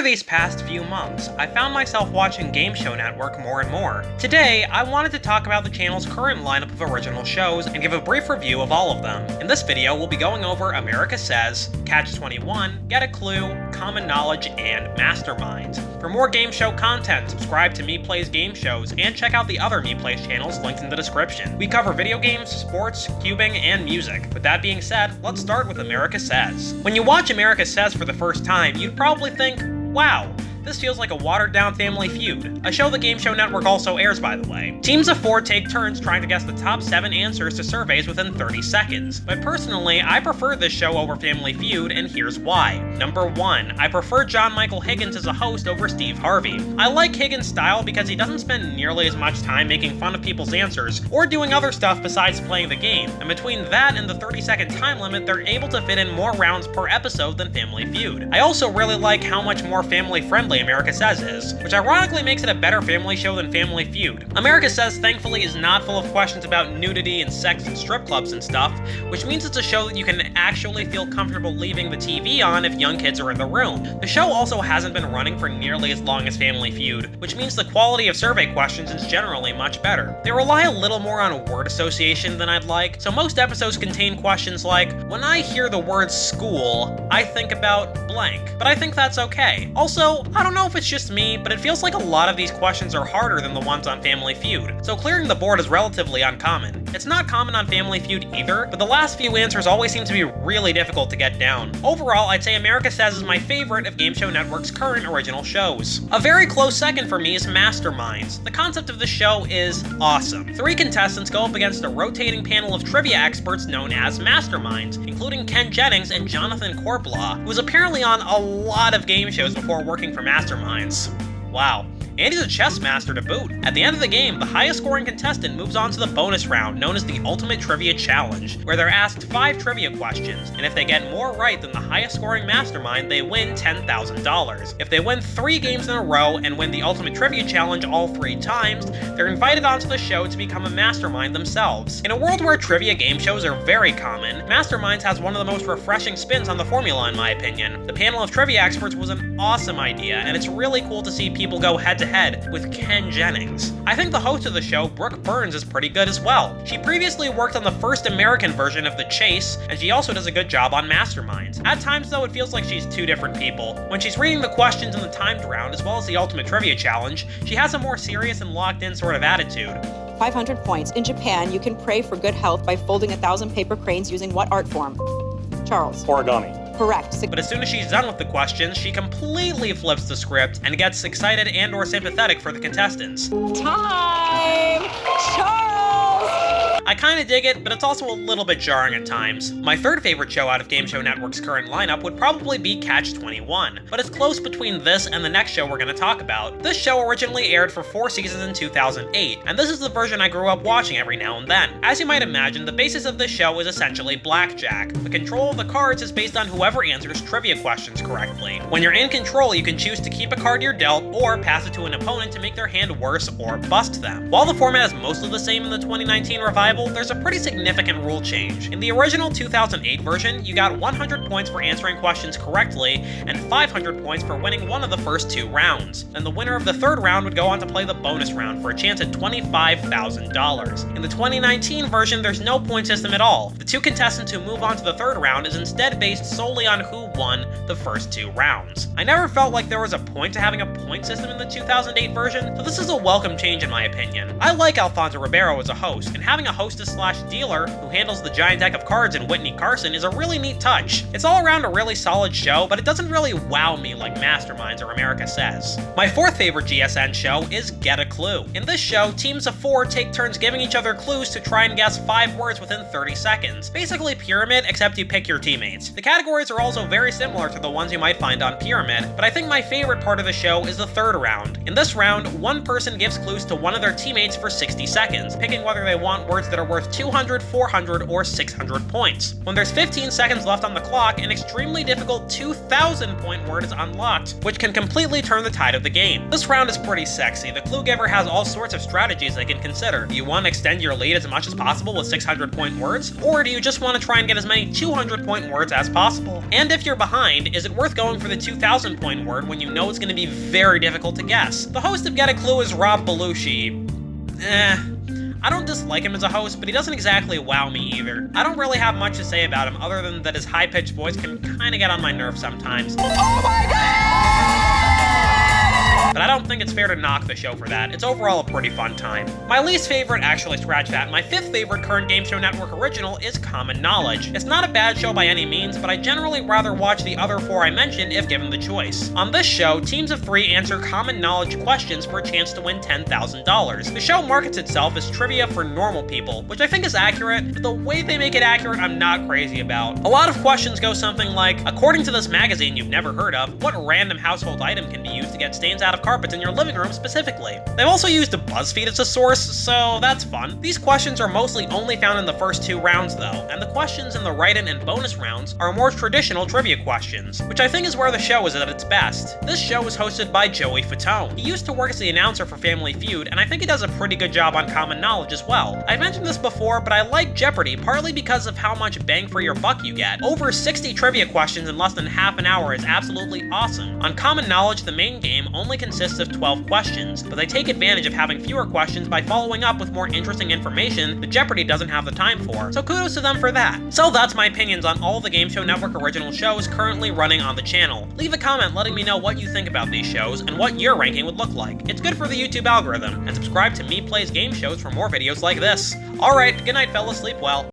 these past few months, I found myself watching Game Show Network more and more. Today, I wanted to talk about the channel's current lineup of original shows and give a brief review of all of them. In this video, we'll be going over America Says, Catch 21, Get a Clue, Common Knowledge, and Masterminds. For more game show content, subscribe to Me Plays Game Shows and check out the other Me Plays channels linked in the description. We cover video games, sports, cubing, and music. With that being said, let's start with America Says. When you watch America Says for the first time, you'd probably think, wow, this feels like a watered-down Family Feud, a show the Game Show Network also airs, by the way. Teams of 4 take turns trying to guess the top 7 answers to surveys within 30 seconds. But personally, I prefer this show over Family Feud, and here's why. Number 1, I prefer John Michael Higgins as a host over Steve Harvey. I like Higgins' style because he doesn't spend nearly as much time making fun of people's answers, or doing other stuff besides playing the game, and between that and the 30-second time limit, they're able to fit in more rounds per episode than Family Feud. I also really like how much more family-friendly America Says is, which ironically makes it a better family show than Family Feud. America Says thankfully is not full of questions about nudity and sex and strip clubs and stuff, which means it's a show that you can actually feel comfortable leaving the TV on if young kids are in the room. The show also hasn't been running for nearly as long as Family Feud, which means the quality of survey questions is generally much better. They rely a little more on word association than I'd like, so most episodes contain questions like, when I hear the word school, I think about blank, but I think that's okay. Also, I don't know if it's just me, but it feels like a lot of these questions are harder than the ones on Family Feud, so clearing the board is relatively uncommon. It's not common on Family Feud either, but the last few answers always seem to be really difficult to get down. Overall, I'd say America Says is my favorite of Game Show Network's current original shows. A very close second for me is Masterminds. The concept of the show is awesome. 3 contestants go up against a rotating panel of trivia experts known as Masterminds, including Ken Jennings and Jonathan Corblaw, who was apparently on a lot of game shows before working for Masterminds. Wow. And he's a chess master to boot. At the end of the game, the highest scoring contestant moves on to the bonus round known as the Ultimate Trivia Challenge, where they're asked 5 trivia questions, and if they get more right than the highest scoring mastermind, they win $10,000. If they win 3 games in a row and win the Ultimate Trivia Challenge all 3 times, they're invited onto the show to become a mastermind themselves. In a world where trivia game shows are very common, Masterminds has one of the most refreshing spins on the formula in my opinion. The panel of trivia experts was an awesome idea, and it's really cool to see people go head to head with Ken Jennings. I think the host of the show, Brooke Burns, is pretty good as well. She previously worked on the first American version of The Chase, and she also does a good job on Masterminds. At times though, it feels like she's 2 different people. When she's reading the questions in the timed round, as well as the Ultimate Trivia Challenge, she has a more serious and locked in sort of attitude. 500 points. In Japan, you can pray for good health by folding 1,000 paper cranes using what art form? Charles. Origami. Correct. But as soon as she's done with the questions, she completely flips the script and gets excited and or sympathetic for the contestants. Time! Charles! I kinda dig it, but it's also a little bit jarring at times. My third favorite show out of Game Show Network's current lineup would probably be Catch 21, but it's close between this and the next show we're gonna talk about. This show originally aired for 4 seasons in 2008, and this is the version I grew up watching every now and then. As you might imagine, the basis of this show is essentially blackjack. The control of the cards is based on whoever answers trivia questions correctly. When you're in control, you can choose to keep a card you're dealt or pass it to an opponent to make their hand worse or bust them. While the format is mostly the same in the 2019 revival, there's a pretty significant rule change. In the original 2008 version, you got 100 points for answering questions correctly and 500 points for winning one of the first 2 rounds. Then the winner of the 3rd round would go on to play the bonus round for a chance at $25,000. In the 2019 version, there's no point system at all. The 2 contestants who move on to the 3rd round is instead based solely on who won the first 2 rounds. I never felt like there was a point to having a point system in the 2008 version, so this is a welcome change in my opinion. I like Alfonso Ribeiro as a host, and having a hostess/dealer who handles the giant deck of cards in Whitney Carson is a really neat touch. It's all around a really solid show, but it doesn't really wow me like Masterminds or America Says. My 4th favorite GSN show is Get a Clue. In this show, teams of 4 take turns giving each other clues to try and guess 5 words within 30 seconds. Basically Pyramid, except you pick your teammates. The categories are also very similar to the ones you might find on Pyramid, but I think my favorite part of the show is the 3rd round. In this round, one person gives clues to one of their teammates for 60 seconds, picking whether they want words that that are worth 200, 400, or 600 points. When there's 15 seconds left on the clock, an extremely difficult 2,000 point word is unlocked, which can completely turn the tide of the game. This round is pretty sexy. The clue giver has all sorts of strategies they can consider. Do you want to extend your lead as much as possible with 600 point words? Or do you just want to try and get as many 200 point words as possible? And if you're behind, is it worth going for the 2,000 point word when you know it's going to be very difficult to guess? The host of Get a Clue is Rob Belushi. I don't dislike him as a host, but he doesn't exactly wow me either. I don't really have much to say about him other than that his high-pitched voice can kinda get on my nerves sometimes. Oh my god! But I don't think it's fair to knock the show for that. It's overall a pretty fun time. My least favorite, actually scratch that, my fifth favorite current Game Show Network original is Common Knowledge. It's not a bad show by any means, but I generally rather watch the other four I mentioned if given the choice. On this show, teams of 3 answer common knowledge questions for a chance to win $10,000. The show markets itself as trivia for normal people, which I think is accurate, but the way they make it accurate I'm not crazy about. A lot of questions go something like, according to this magazine you've never heard of, what random household item can be used to get stains out of carpets in your living room specifically? They've also used a BuzzFeed as a source, so that's fun. These questions are mostly only found in the first 2 rounds though, and the questions in the write-in and bonus rounds are more traditional trivia questions, which I think is where the show is at its best. This show is hosted by Joey Fatone. He used to work as the announcer for Family Feud, and I think he does a pretty good job on Common Knowledge as well. I've mentioned this before, but I like Jeopardy partly because of how much bang for your buck you get. Over 60 trivia questions in less than half an hour is absolutely awesome. On Common Knowledge, the main game only consists of 12 questions, but they take advantage of having fewer questions by following up with more interesting information that Jeopardy doesn't have the time for, so kudos to them for that. So that's my opinions on all the Game Show Network original shows currently running on the channel. Leave a comment letting me know what you think about these shows and what your ranking would look like. It's good for the YouTube algorithm, and subscribe to Me Plays Game Shows for more videos like this. Alright, good night fellas, sleep well.